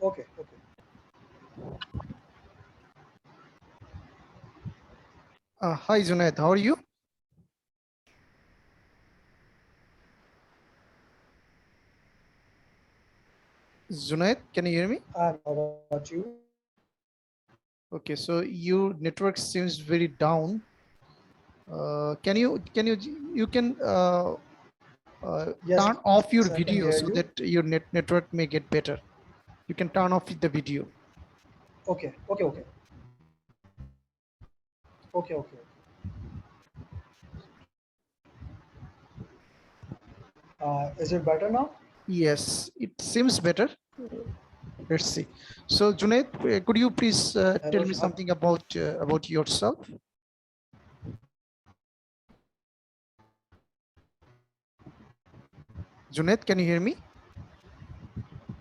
Okay, okay. Hi Junaid, how are you? Junaid, can you hear me? I'm good. How about you? Okay, so your network seems very down. You can turn Yes, off I your can hear video you. so that your network may get better. You can turn off the video. Okay, okay, okay. Okay, okay. Is it better now? Yes, it seems better. Let's see. So Junaid, could you please tell Hello. me something about yourself? Junaid, can you hear me?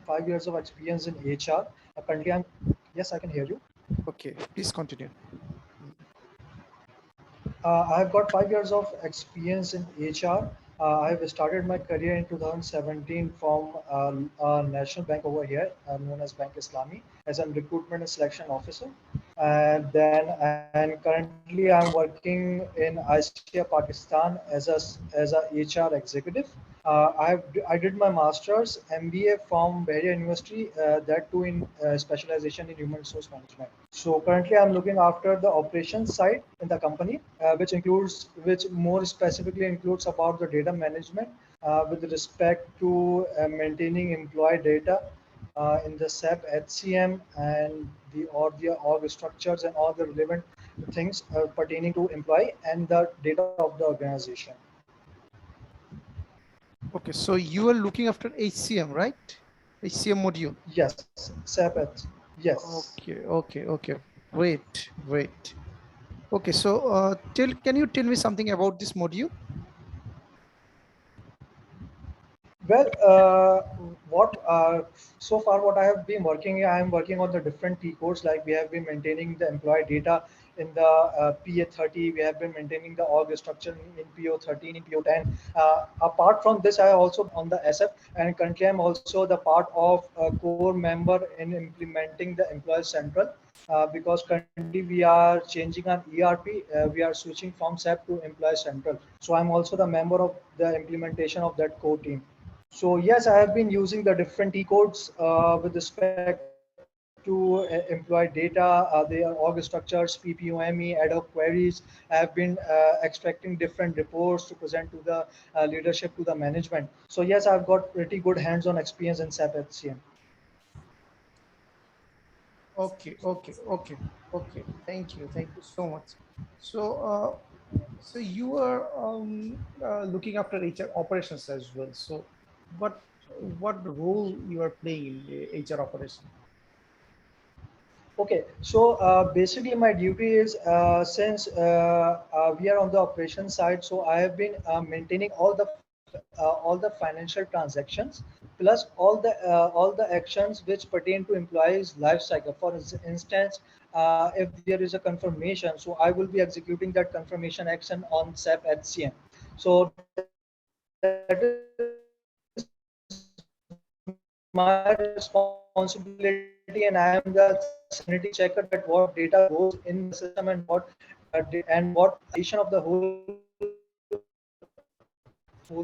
Yes, I have 5 years of experience in HR. Currently, I'm. Yes, I can hear you. Okay, please continue. I have got 5 years of experience in HR. I have started my career in 2017 from a national bank over here, known as Bank Islami, as a recruitment and selection officer. And currently I'm working in ICA Pakistan as a HR executive. I did my master's MBA from Bahria University, that too in specialization in human resource management. So currently, I'm looking after the operations side in the company, which more specifically includes about the data management with respect to maintaining employee data in the SAP HCM and the org structures and all the relevant things pertaining to employee and the data of the organization. Okay, so you are looking after HCM, right? HCM module. Yes, SAP H. Yes. Okay. Great. Okay, so can you tell me something about this module? Well, what so far what I have been working, I am working on the different T codes. Like we have been maintaining the employee data in the PA30. We have been maintaining the org structure in PO13, in PO10. Apart from this, I also on the SF, and currently I'm also the part of a core member in implementing the Employee Central. Because currently we are changing our ERP, we are switching from SAP to Employee Central. So I'm also the member of the implementation of that core team. So yes, I have been using the different T codes with respect to employee data, their org structures, PPOME, ad hoc queries. I have been extracting different reports to present to the leadership, to the management. So yes, I've got pretty good hands-on experience in SAP HCM. Okay. Thank you so much. So, so you are looking after HR operations as well. So, what what role you are playing in the HR operation? Okay, so basically my duty is since we are on the operation side, so I have been maintaining all the financial transactions plus all the actions which pertain to employees' life cycle. For instance, if there is a confirmation, so I will be executing that confirmation action on SAP HCM. So that is my responsibility, and I am the sanity checker that what data goes in the system and what and what addition of the whole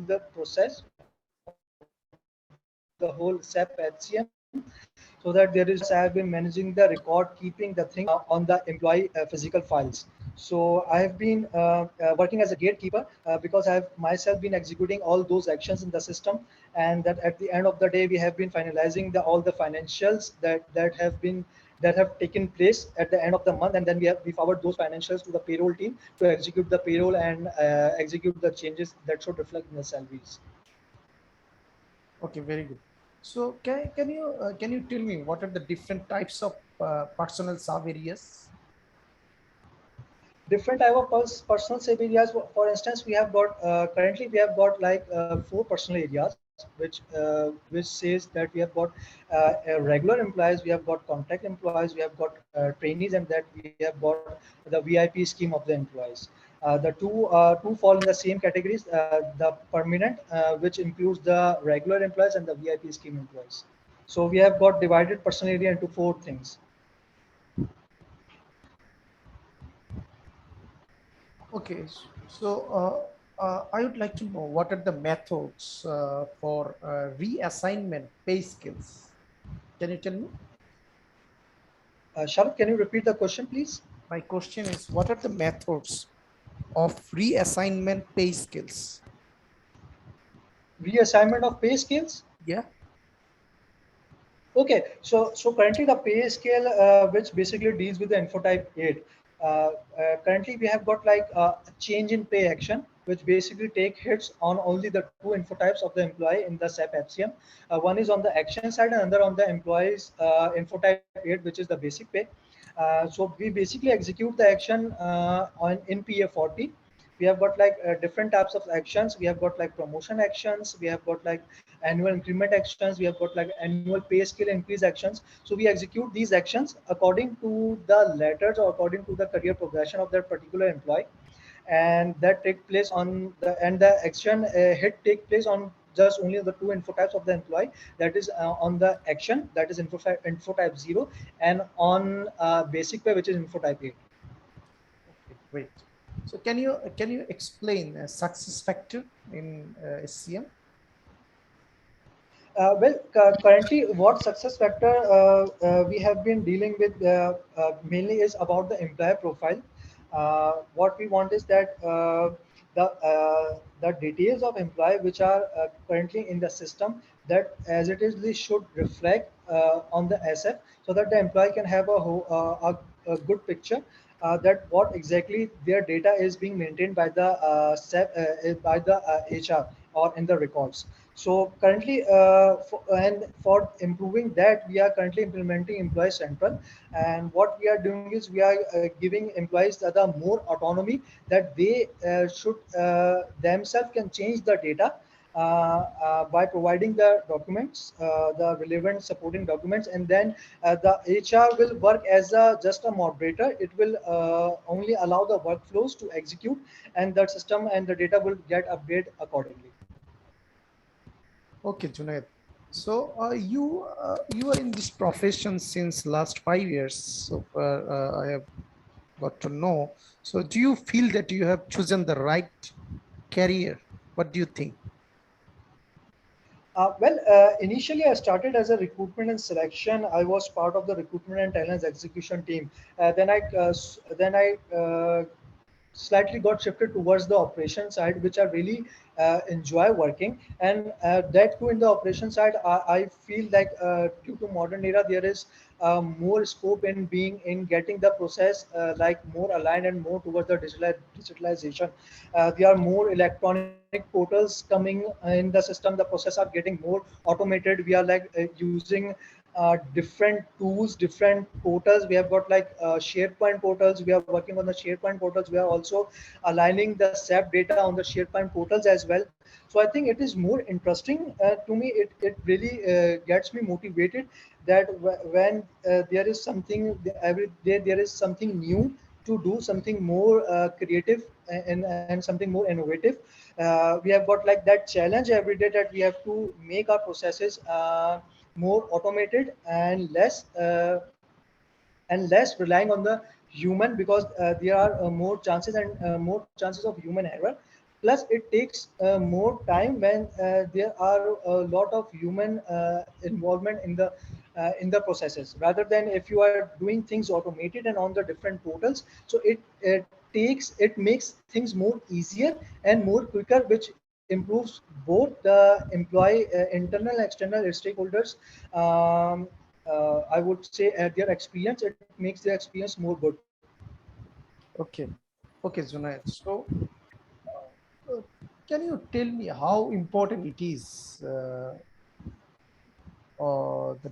the process of the whole SAP HCM, so that there is no I have been managing the record, keeping the things on the employee physical files. So I have been working as a gatekeeper because I have myself been executing all those actions in the system, and that at the end of the day we have been finalizing all the financials that have taken place at the end of the month, and then we forward those financials to the payroll team to execute the payroll and execute the changes that should reflect in the salaries. Okay, very good. So, can you tell me what are the different types of personal sub areas? Different type of personal save areas. For instance, we have got currently we have got like four personal areas, which says that we have got regular employees, we have got contract employees, we have got trainees, and that we have got the VIP scheme of the employees. The two fall in the same categories: the permanent, which includes the regular employees, and the VIP scheme employees. So we have got divided personal area into four things. Okay, so I would like to know what are the methods for reassignment pay scales. Can you tell me? Sharat, can you repeat the question, please? My question is, what are the methods of reassignment pay scales? Reassignment of pay scales. Yeah. Okay, so currently the pay scale, which basically deals with the info type 8. Currently we have got like a change in pay action, which basically take hits on only the two info types of the employee in the SAP FCM. One is on the action side and another on the employee's info type 8, which is the basic pay. So we basically execute the action on in PA 40. We have got like different types of actions. We have got like promotion actions, we have got like annual increment actions, we have got like annual pay scale increase actions. So we execute these actions according to the letters or according to the career progression of that particular employee, and that take place on the and the action hit take place on just only the two info types of the employee, that is on the action, that is info type 0, and on basic pay, which is info type 8. Okay, great. So can you explain success factor in SCM? Currently, what success factor we have been dealing with mainly is about the employer profile. What we want is that the details of employee which are currently in the system, that as it is, they should reflect on the asset, so that the employee can have a good picture that what exactly their data is being maintained by the by the HR or in the records. So currently, for improving that, we are currently implementing Employee Central, and what we are doing is we are giving employees the more autonomy, that they should themselves can change the data by providing the documents, the relevant supporting documents, and then the HR will work as just a moderator. It will only allow the workflows to execute, and the system and the data will get updated accordingly. Okay, Junaid. So you are in this profession since last 5 years. So far, I have got to know. So do you feel that you have chosen the right career? What do you think? Initially I started as a recruitment and selection. I was part of the recruitment and talent execution team. Then I slightly got shifted towards the operation side, which I really enjoy working. And that too, in the operation side, I feel like due to modern era, there is more scope in being in getting the process like more aligned and more towards the digitalization. There are more electronic portals coming in the system. The process are getting more automated. We are like using different tools, different portals. We have got like SharePoint portals. We are working on the SharePoint portals. We are also aligning the SAP data on the SharePoint portals as well. So I think it is more interesting to me. It really gets me motivated that when there is something every day, there is something new to do, something more creative and something more innovative. We have got like that challenge every day, that we have to make our processes more automated and less relying on the human, because there are more chances and more chances of human error. Plus it takes more time when there are a lot of human involvement in the processes, rather than if you are doing things automated and on the different portals. So it makes things more easier and more quicker, which improves both the employee internal and external stakeholders, I would say, their experience. It makes their experience more good. Okay, okay, Junaid. So uh, can you tell me how important it is the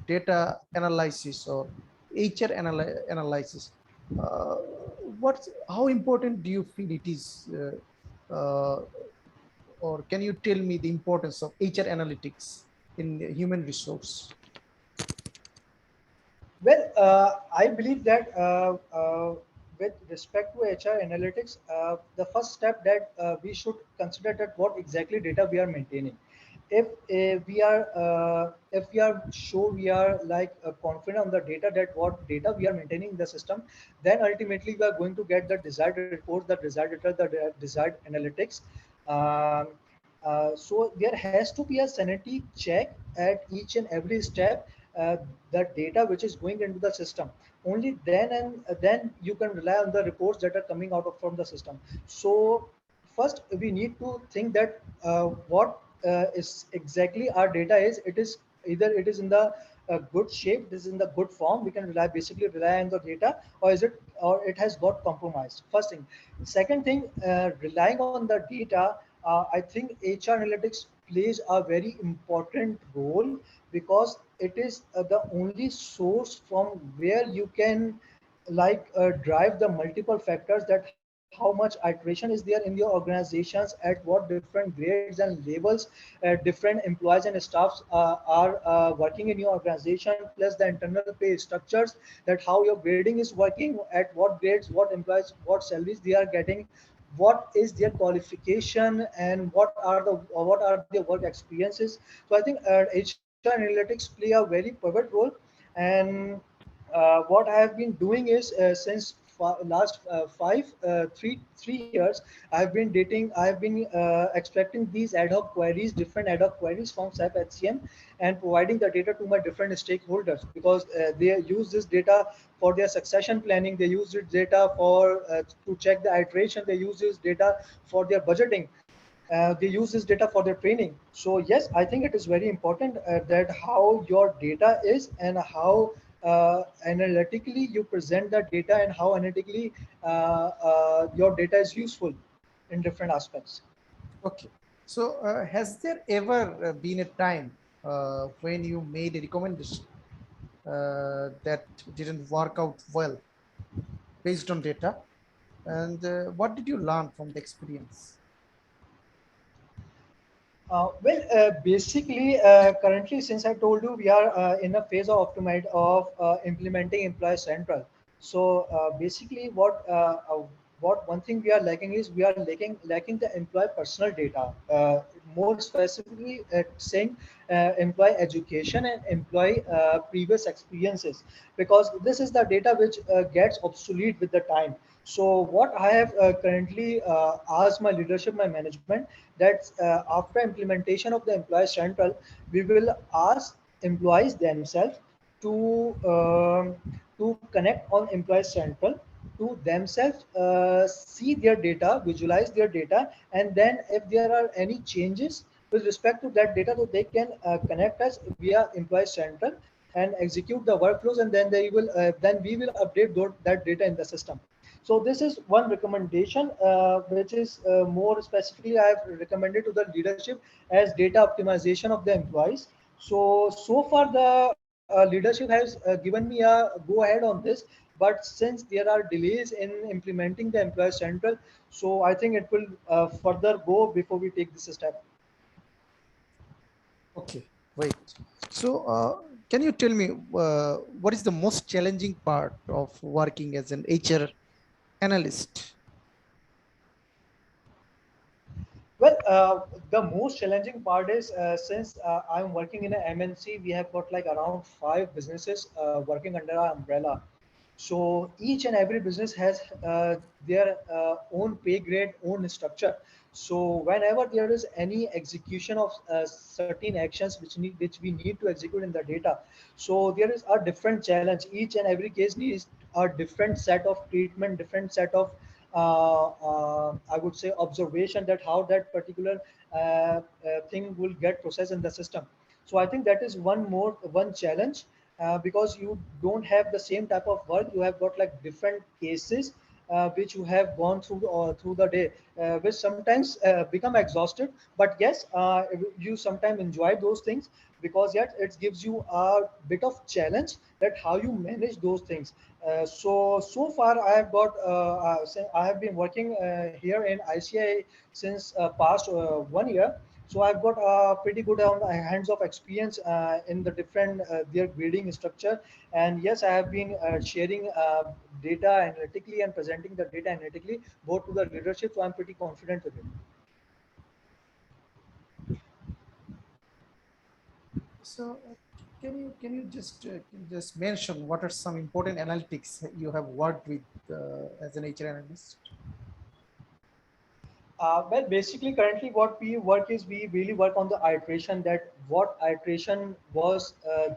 data analysis or HR analysis? Uh, how important do you feel it is? Or can you tell me the importance of HR analytics in human resource? I believe that with respect to HR analytics, the first step that we should consider that what exactly data we are maintaining. if we are sure we are like confident on the data, that what data we are maintaining in the system, then ultimately we are going to get the desired reports, the desired data, the desired analytics. um, so there has to be a sanity check at each and every step. The data which is going into the system, only then and then you can rely on the reports that are coming out of from the system. So first we need to think that what is exactly our data is. It is either it is in the good shape, this is in the good form, we can basically rely on the data, or is it, or it has got compromised. First thing. Second thing, relying on the data, I think HR analytics plays a very important role, because it is the only source from where you can drive the multiple factors, that how much iteration is there in your organizations, at what different grades and levels different employees and staffs are working in your organization, plus the internal pay structures, that how your grading is working, at what grades, what employees, what salaries they are getting, what is their qualification, and what are their work experiences. So I think HR analytics play a very pivot role. And what I have been doing is, since last 3 years, I've been dating. I've been extracting these ad hoc queries, different ad hoc queries from SAP HCM, and providing the data to my different stakeholders, because they use this data for their succession planning. They use this data for to check the iteration. They use this data for their budgeting. They use this data for their training. So yes, I think it is very important that how your data is, and how analytically you present the data, and how analytically your data is useful in different aspects. Okay. So, has there ever been a time when you made a recommendation that didn't work out well based on data? And what did you learn from the experience? Basically, currently, since I told you, we are in a phase of implementing Employee Central. So basically, what one thing we are lacking is, we are lacking the employee personal data. More specifically, saying employee education and employee previous experiences, because this is the data which gets obsolete with the time. So what I have currently asked my leadership, my management, that after implementation of the employee central, we will ask employees themselves to to connect on employee central, to themselves see their data, visualize their data, and then if there are any changes with respect to that data, so they can connect us via employee central and execute the workflows, and then we will update that data in the system. So this is one recommendation, which is more specifically I have recommended to the leadership, as data optimization of the employees. So far the leadership has given me a go ahead on this, but since there are delays in implementing the employee central, so I think it will further go before we take this step. Okay, wait. So, can you tell me what is the most challenging part of working as an HR analyst? Well, the most challenging part is, since I'm working in a MNC, we have got like around five businesses working under our umbrella. So each and every business has their own pay grade, own structure. So whenever there is any execution of certain actions which we need to execute in the data, so there is a different challenge. Each and every case needs a different set of treatment, different set of I would say observation, that how that particular thing will get processed in the system. So I think that is one challenge, because you don't have the same type of work. You have got like different cases which you have gone through the day, which sometimes become exhausted. But yes, you sometimes enjoy those things, because yet it gives you a bit of challenge, that how you manage those things. So far I have got I have been working here in ICI since past 1 year. So I've got a pretty good hands of experience in the different their grading structure. And yes, I have been sharing data analytically and presenting the data analytically both to the leadership. So I'm pretty confident with it. So can you just mention what are some important analytics you have worked with as an HR analyst? Well, basically, currently what we work is we really work on the iteration, that what iteration was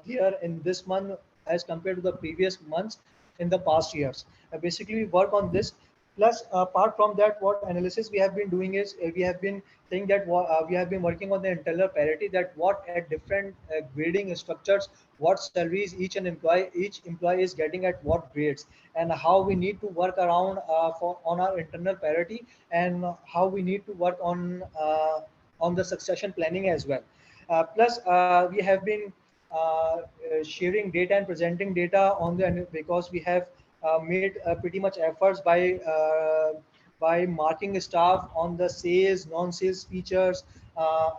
there in this month as compared to the previous months in the past years. Basically, we work on this. Plus, apart from that, what analysis we have been doing is we have been saying that we have been working on the internal parity, that what at different grading structures, what salaries each employee is getting at what grades, and how we need to work around for on our internal parity, and how we need to work on the succession planning as well. Plus, we have been sharing data and presenting data on the, because we have made pretty much efforts by marking staff on the sales, non-sales features,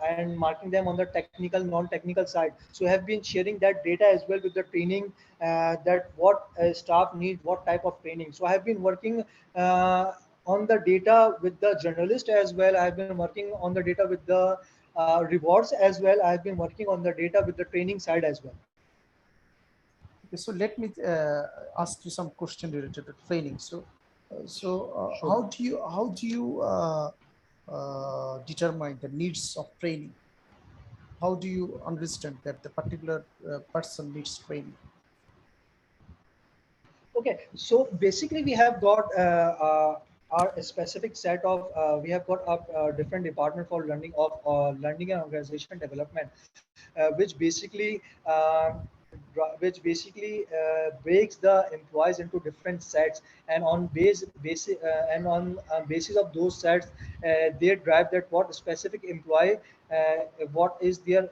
and marking them on the technical, non-technical side. So have been sharing that data as well with the training, that what staff need, what type of training. So I have been working on the data with the journalist as well. I have been working on the data with the rewards as well. I have been working on the data with the training side as well. Okay, so let me ask you some question related to training. So, Sure. how do you determine the needs of training? How do you understand that the particular person needs training? Okay, so basically we have got our specific set of we have got a different department for learning and organization development, which basically breaks the employees into different sets, and on basis of those sets, they drive that what specific employee, what is their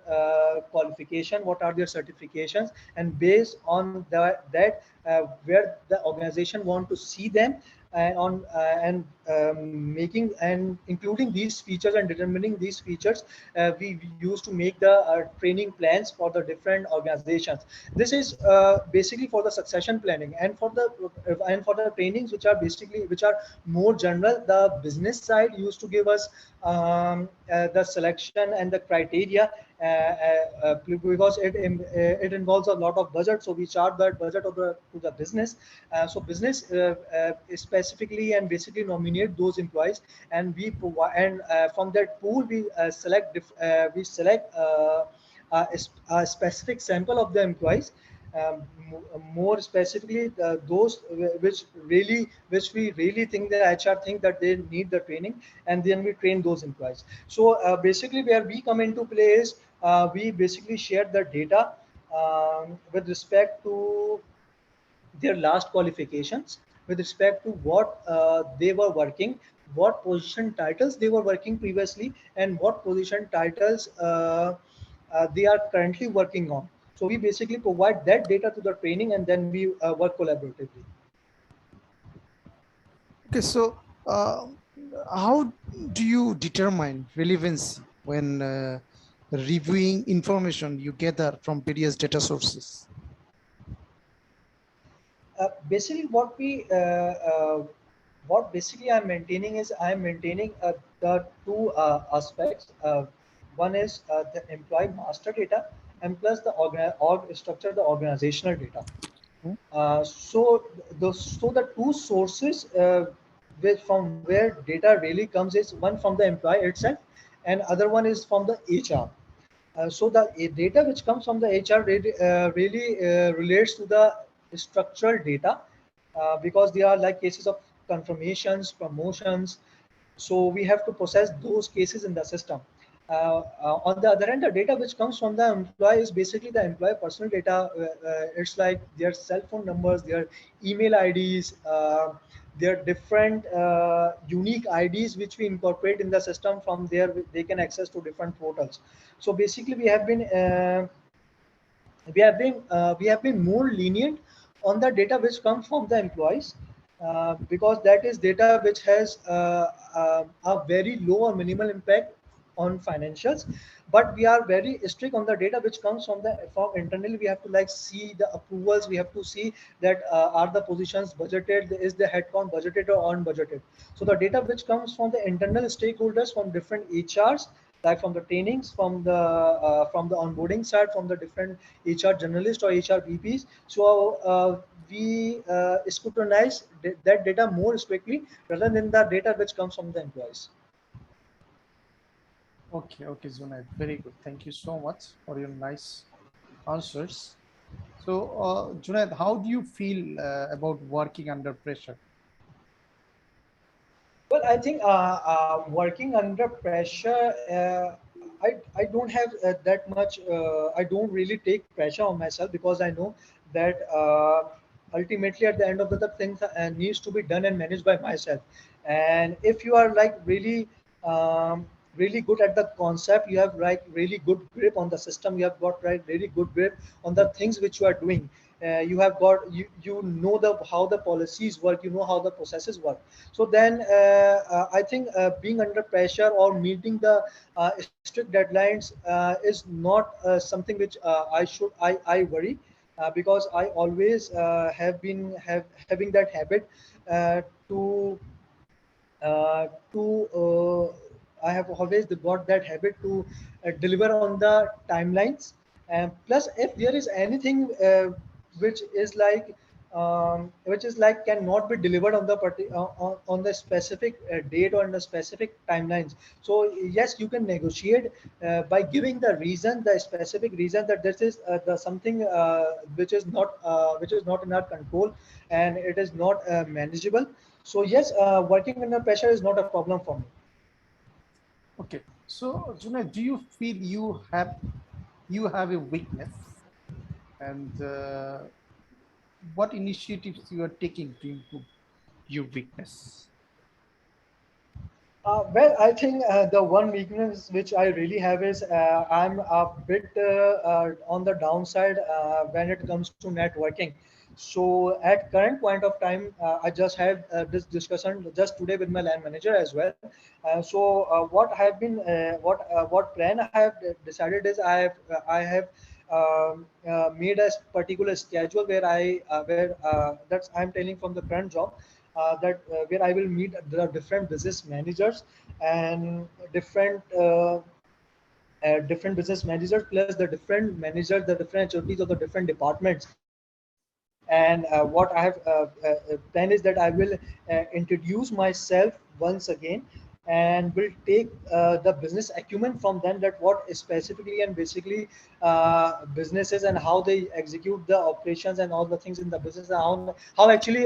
qualification, what are their certifications, and based on that, where the organization want to see them, and on and making and including these features and determining these features, we used to make the training plans for the different organizations. This is basically for the succession planning, and for the trainings which are more general. The business side used to give us the selection and the criteria, because it involves a lot of budget, so we charge that budget to the business. So business specifically and basically nominate those employees, and we provide, and from that pool we select a specific sample of the employees, more specifically those which we really think the HR think that they need the training, and then we train those employees. So basically where we come into play is we basically share the data with respect to their last qualifications, with respect to what they were working, what position titles they were working previously, and what position titles they are currently working on. So we basically provide that data to the training, and then we work collaboratively. Okay, so how do you determine relevancy when reviewing information you gather from various data sources? Basically what basically I'm maintaining is I'm maintaining the two aspects. One is the employee master data, and plus the org structure, the organizational data. Hmm? So the two sources from where data really comes is one from the employee itself, and other one is from the HR. So the data which comes from the HR really relates to the structural data, because they are like cases of confirmations, promotions. So we have to process those cases in the system. On the other hand, the data which comes from the employee is basically the employee personal data. It's like their cell phone numbers, their email IDs, their different unique IDs which we incorporate in the system. From there, they can access to different portals. So basically, we have been more lenient on the data which comes from the employees, because that is data which has a very low or minimal impact on financials. But we are very strict on the data which comes from internally. We have to like see the approvals, we have to see that are the positions budgeted, is the headcount budgeted or unbudgeted. So the data which comes from the internal stakeholders from different HRs, like from the trainings, from the onboarding side, from the different HR journalists or HR VPs. So we scrutinize that data more strictly rather than the data which comes from the employees. Okay, okay, Junaid, very good. Thank you so much for your nice answers. So, Junaid, how do you feel about working under pressure? Well, I think working under pressure, I don't have that much. I don't really take pressure on myself because I know that ultimately at the end of the things needs to be done and managed by myself. And if you are like um, really good at the concept, you have like really good grip on the system. You have got right really good grip on the things which you are doing. You have got you know the how the policies work. You know how the processes work. So then I think being under pressure or meeting the strict deadlines is not something which I worry because I always have having that habit uh, to I have always got that habit to deliver on the timelines. And plus, if there is anything which is like cannot be delivered on the on the specific date or on the specific timelines. So yes, you can negotiate by giving the reason, the specific reason that this is the something which is not in our control and it is not manageable. So yes, working under pressure is not a problem for me. Okay, so Junaid, do you feel you have a weakness, and what initiatives you are taking to improve your weakness? Well, I think the one weakness which I really have is I'm a bit on the downside when it comes to networking. So at current point of time, I just had this discussion just today with my land manager as well. What plan I have decided is I have made a particular schedule where that's I'm telling from the current job that where I will meet the different business managers and different business managers plus the different managers, the different HODs of the different departments. And what I have plan is that I will introduce myself once again and will take the business acumen from them that what specifically and basically businesses and how they execute the operations and all the things in the business and how actually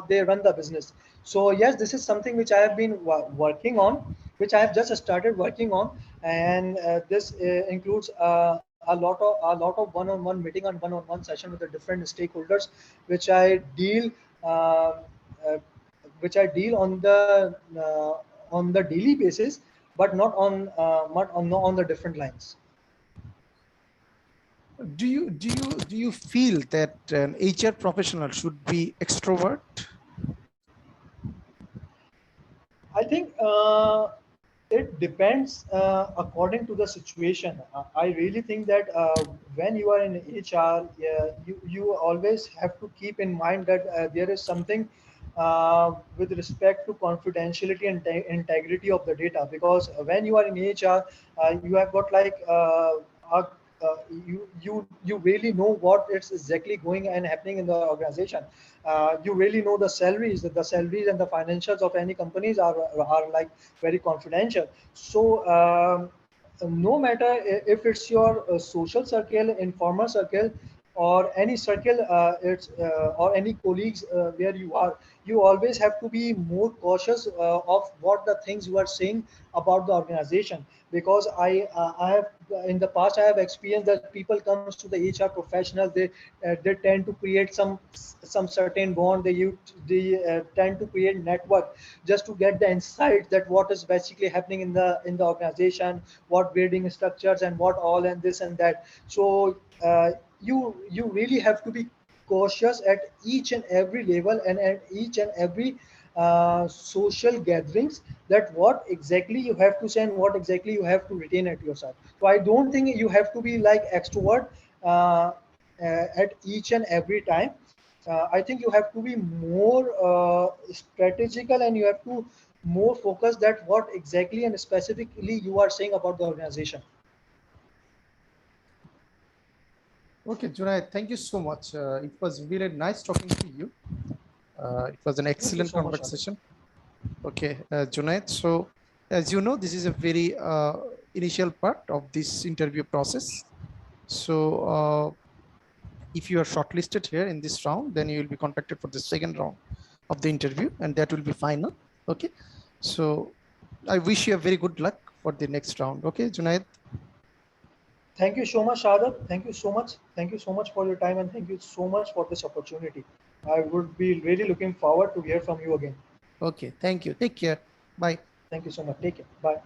they run the business. So yes, this is something which I have been working on, which I have just started working on, and this includes a lot of one-on-one meeting and one-on-one session with the different stakeholders, which I deal uh, uh, which I deal on the daily basis, but not on the different lines. Do you feel that an HR professional should be extrovert? I think it depends according to the situation. I really think that when you are in HR, you always have to keep in mind that there is something with respect to confidentiality and integrity of the data. Because when you are in HR, you have got like a you really know what it's exactly going and happening in the organization. You really know the salaries and the financials of any companies are like very confidential. So no matter if it's your social circle, informal circle, or any circle, or any colleagues where you are, you always have to be more cautious of what the things you are saying about the organization. Because I have in the past I have experienced that people comes to the HR professionals, they tend to create some certain bond, they tend to create network just to get the insights that what is basically happening in the organization, what grading structures and what all and this and that. So you really have to be cautious at each and every level and at each and every social gatherings, that what exactly you have to say and what exactly you have to retain at yourself. So I don't think you have to be like extrovert uh, at each and every time. I think you have to be more strategical, and you have to more focused that what exactly and specifically you are saying about the organization. Okay, Junaid, thank you so much. It was really nice talking to you. It was an Thank you excellent so much, Adam. conversation. Okay, Junaid. So, as you know, this is a very initial part of this interview process. So, if you are shortlisted here in this round, then you will be contacted for the second round of the interview, and that will be final. Okay. So, I wish you a very good luck for the next round. Okay, Junaid. Thank you so much, Shadab. Thank you so much. Thank you so much for your time and thank you so much for this opportunity. I would be really looking forward to hear from you again. Okay. Thank you. Take care. Bye. Thank you so much. Take care. Bye.